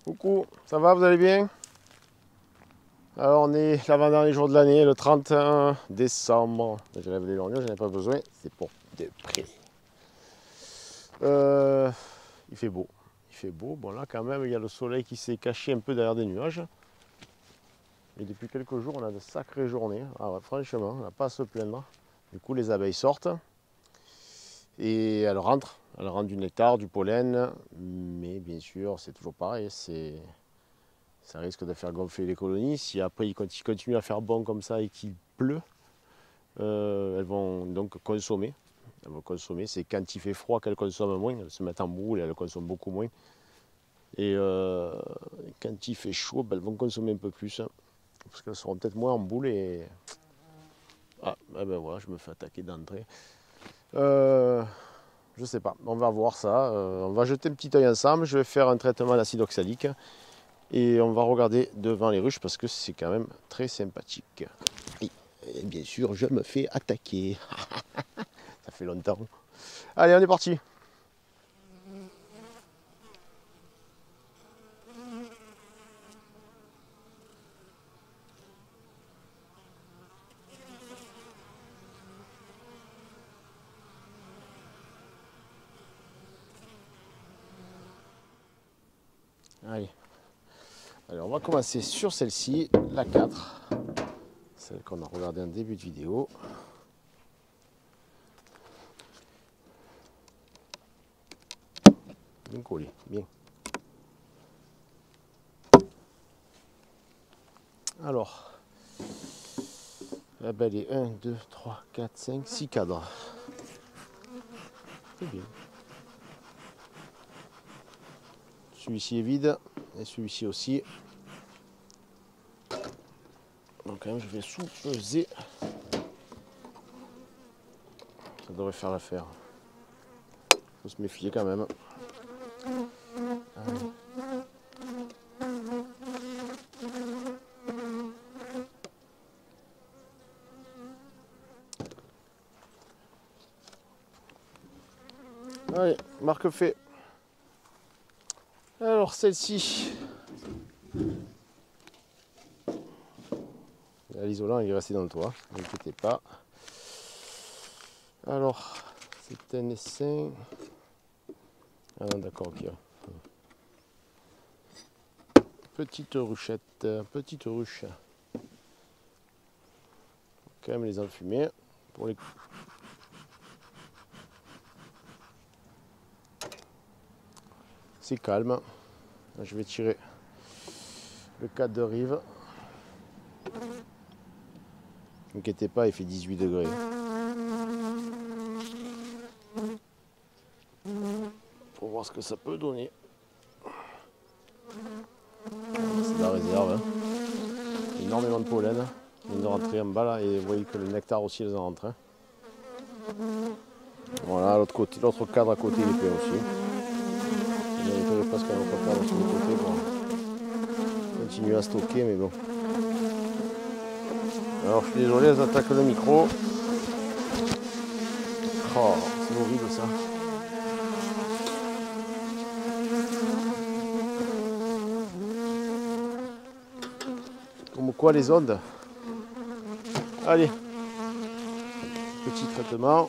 Coucou, ça va, vous allez bien? Alors on est l'avant-dernier jour de l'année, le 31 décembre. Je lève les lorgnons, j'en ai pas besoin, c'est pour de près. Il fait beau. Il fait beau. Bon là quand même, il y a le soleil qui s'est caché un peu derrière des nuages. Et depuis quelques jours, on a de sacrées journées. Ah ouais, franchement, on n'a pas à se plaindre. Du coup, les abeilles sortent et elles rentrent. Elles rentrent du nectar, du pollen. Mais bien sûr, c'est toujours pareil. Ça risque de faire gonfler les colonies. Si après il continue à faire bon comme ça et qu'il pleut, elles vont donc consommer. Elles vont consommer. C'est quand il fait froid qu'elles consomment moins. Elles se mettent en boule et elles consomment beaucoup moins. Et quand il fait chaud, elles vont consommer un peu plus. Parce qu'elles seront peut-être moins en boule et. Ah, ben voilà, je me fais attaquer d'entrée. Je sais pas, on va voir ça. On va jeter un petit œil ensemble. Je vais faire un traitement d'acide oxalique. Et on va regarder devant les ruches parce que c'est quand même très sympathique. Et bien sûr, je me fais attaquer. Ça fait longtemps. Allez, on est parti. Allez. Alors, on va commencer sur celle-ci, la 4. Celle qu'on a regardée en début de vidéo. Bien collé, bien. Alors, la belle est 1, 2, 3, 4, 5, 6 cadres. C'est bien. Celui-ci est vide et celui-ci aussi. Donc quand même, je vais sous-peser. Ça devrait faire l'affaire. Faut se méfier quand même. Allez. Allez, marque fait. Alors celle-ci. L'isolant il est resté dans le toit, ne vous inquiétez pas. Alors, c'est un essaim. Ah non, d'accord, ok. Petite ruchette, petite ruche. Quand même les enfumer pour les. C'est calme. Je vais tirer le cadre de rive. Ne vous inquiétez pas, il fait 18 degrés. Pour voir ce que ça peut donner. C'est la réserve. Hein. Énormément de pollen. Ils ont rentré en bas là et vous voyez que le nectar aussi les en rentre. Hein. Voilà, l'autre côté, l'autre cadre à côté il est plein aussi. Il ne pas ce qu'on va faire sur le côté pour continuer à stocker, mais bon. Alors je suis désolé, elles attaquent le micro. Oh, c'est horrible ça. Comme quoi les ondes. Allez. Petit traitement.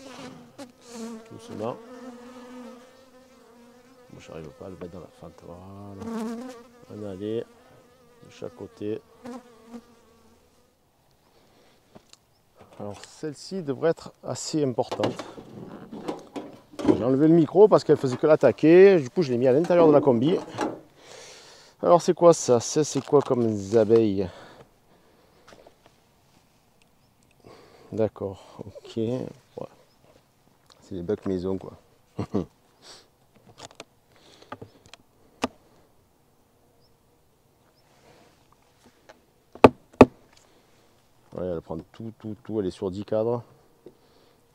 Doucement. Bon, j'arrive pas à le mettre dans la fente. Voilà. On allait de chaque côté. Alors celle-ci devrait être assez importante. J'ai enlevé le micro parce qu'elle faisait que l'attaquer. Du coup je l'ai mis à l'intérieur de la combi. Alors c'est quoi ça? Ça c'est quoi comme des abeilles? D'accord, ok. Ouais. C'est des bucks maison quoi. Ouais, elle prend tout, elle est sur 10 cadres.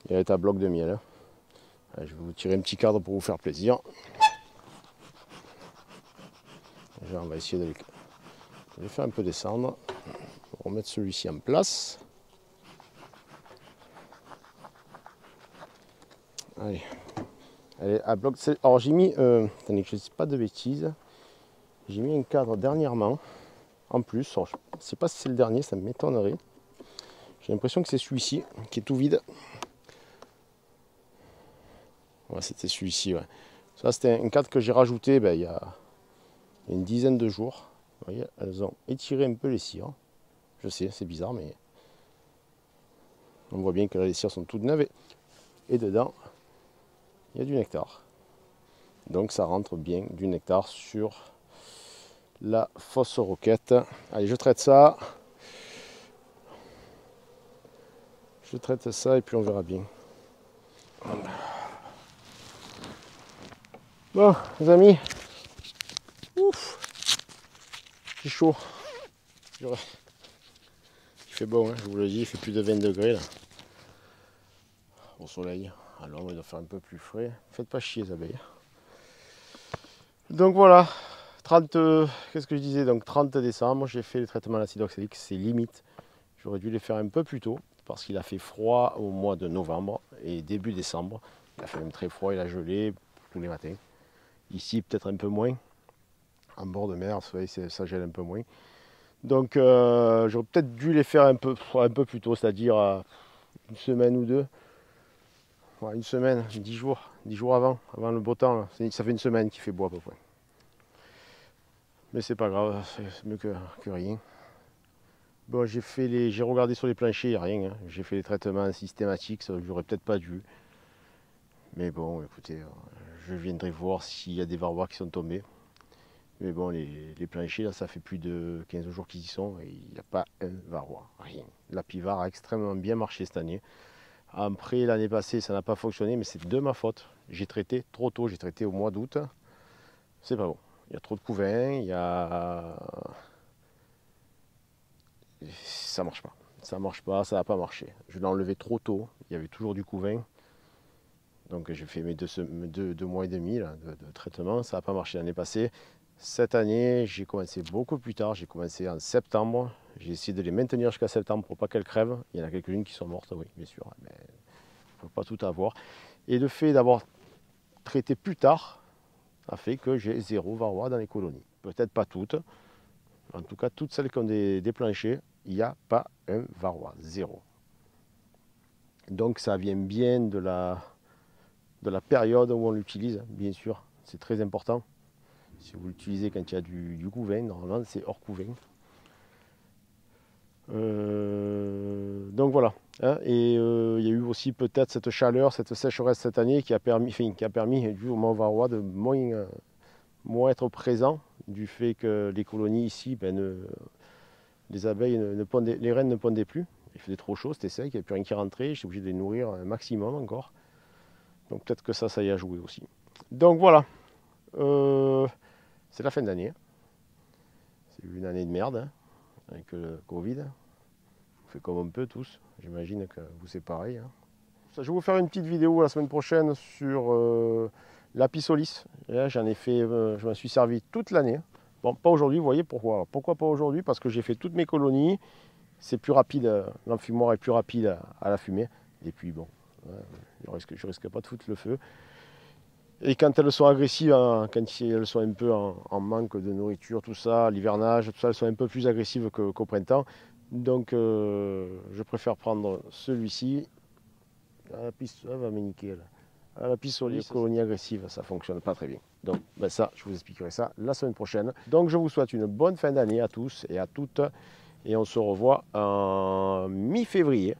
Et elle est à bloc de miel. Hein. Allez, je vais vous tirer un petit cadre pour vous faire plaisir. Déjà, on va essayer de les faire un peu descendre. On va remettre celui-ci en place. Allez. Elle est à bloc. Alors j'ai mis. Attendez que je ne dise pas de bêtises. J'ai mis un cadre dernièrement, en plus. Alors, je ne sais pas si c'est le dernier, ça m'étonnerait. J'ai l'impression que c'est celui-ci, qui est tout vide. Ouais, c'était celui-ci, ouais. Ça, c'était un cadre que j'ai rajouté il y a une dizaine de jours. Vous voyez, elles ont étiré un peu les cires. Je sais, c'est bizarre, mais on voit bien que là, les cires sont toutes neuves. Et dedans, il y a du nectar. Donc ça rentre bien du nectar sur la fausse roquette. Allez, je traite ça. Je traite ça et puis on verra bien. Bon, les amis. Ouf, c'est chaud. Il fait bon, hein, je vous le dis, il fait plus de 20 degrés là. Au soleil. Alors il doit faire un peu plus frais. Faites pas chier les abeilles. Donc voilà, 30, qu'est-ce que je disais, donc 30 décembre, j'ai fait le traitement à l'acide oxalique, c'est limite. J'aurais dû les faire un peu plus tôt, parce qu'il a fait froid au mois de novembre et début décembre. Il a fait même très froid, il a gelé tous les matins. Ici, peut-être un peu moins. En bord de mer, ça gèle un peu moins. Donc j'aurais peut-être dû les faire un peu plus tôt, c'est-à-dire une semaine ou deux. Ouais, une semaine, 10 jours avant le beau temps. Là. Ça fait une semaine qu'il fait beau à peu près. Mais c'est pas grave, c'est mieux que rien. Bon, j'ai regardé sur les planchers, il n'y a rien. Hein. J'ai fait les traitements systématiques, ça j'aurais peut-être pas dû. Mais bon, écoutez, je viendrai voir s'il y a des varrois qui sont tombés. Mais bon, les planchers, là, ça fait plus de 15 jours qu'ils y sont et il n'y a pas un varroa, rien. La pivare a extrêmement bien marché cette année. Après, l'année passée, ça n'a pas fonctionné, mais c'est de ma faute. J'ai traité trop tôt, j'ai traité au mois d'août. C'est pas bon. Il y a trop de couvains, ça marche pas. Ça marche pas, ça n'a pas marché. Je l'ai enlevé trop tôt, il y avait toujours du couvain. Donc j'ai fait mes deux mois et demi là, de traitement, ça n'a pas marché l'année passée. Cette année, j'ai commencé beaucoup plus tard, j'ai commencé en septembre. J'ai essayé de les maintenir jusqu'à septembre pour pas qu'elles crèvent. Il y en a quelques-unes qui sont mortes, oui, bien sûr, mais il ne faut pas tout avoir. Et le fait d'avoir traité plus tard a fait que j'ai 0 varroa dans les colonies. Peut-être pas toutes, en tout cas toutes celles qui ont des planchers, il n'y a pas un varroa, 0. Donc ça vient bien de la période où on l'utilise, bien sûr, c'est très important. Si vous l'utilisez quand il y a du couvain, normalement c'est hors couvain. Donc voilà. Hein, et il y a eu aussi peut-être cette chaleur, cette sécheresse cette année qui a permis du au varroa de moins être présent, du fait que les colonies ici, les abeilles, les reines ne pondaient plus. Il faisait trop chaud, c'était sec, il n'y avait plus rien qui rentrait, j'étais obligé de les nourrir un maximum encore. Donc peut-être que ça y a joué aussi. Donc voilà. C'est la fin d'année. C'est une année de merde, hein, avec le Covid. On fait comme on peut tous. J'imagine que vous c'est pareil. Hein. Je vais vous faire une petite vidéo la semaine prochaine sur la pissolis. J'en ai fait, je m'en suis servi toute l'année. Bon, pas aujourd'hui, vous voyez pourquoi. Alors, pourquoi pas aujourd'hui? Parce que j'ai fait toutes mes colonies. C'est plus rapide, l'enfumoir est plus rapide à la fumée. Et puis bon, je risque pas de foutre le feu. Et quand elles sont agressives, hein, quand elles sont un peu en manque de nourriture, tout ça, l'hivernage, tout ça, elles sont un peu plus agressives qu'au printemps. Donc je préfère prendre celui-ci. Ça va me niquer là. La pissolie, colonie agressive, ça ne fonctionne pas très bien. Donc ça, je vous expliquerai ça la semaine prochaine. Donc je vous souhaite une bonne fin d'année à tous et à toutes. Et on se revoit en mi-février.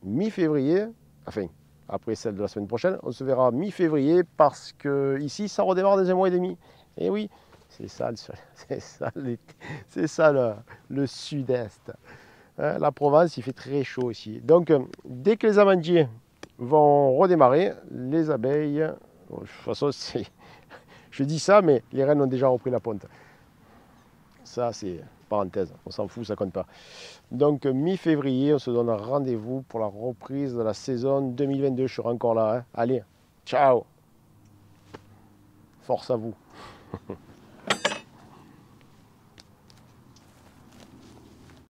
Mi-février, enfin, après celle de la semaine prochaine, on se verra mi-février parce que ici ça redémarre dans un mois et demi. Et oui, c'est ça, c'est ça le sud-est. Hein, la Provence, il fait très chaud ici. Donc dès que les amandiers vont redémarrer, les abeilles, bon, de toute façon, je dis ça, mais les reines ont déjà repris la ponte. Ça, c'est parenthèse, on s'en fout, ça compte pas. Donc mi-février, on se donne rendez-vous pour la reprise de la saison 2022. Je serai encore là. Hein. Allez, ciao. Force à vous.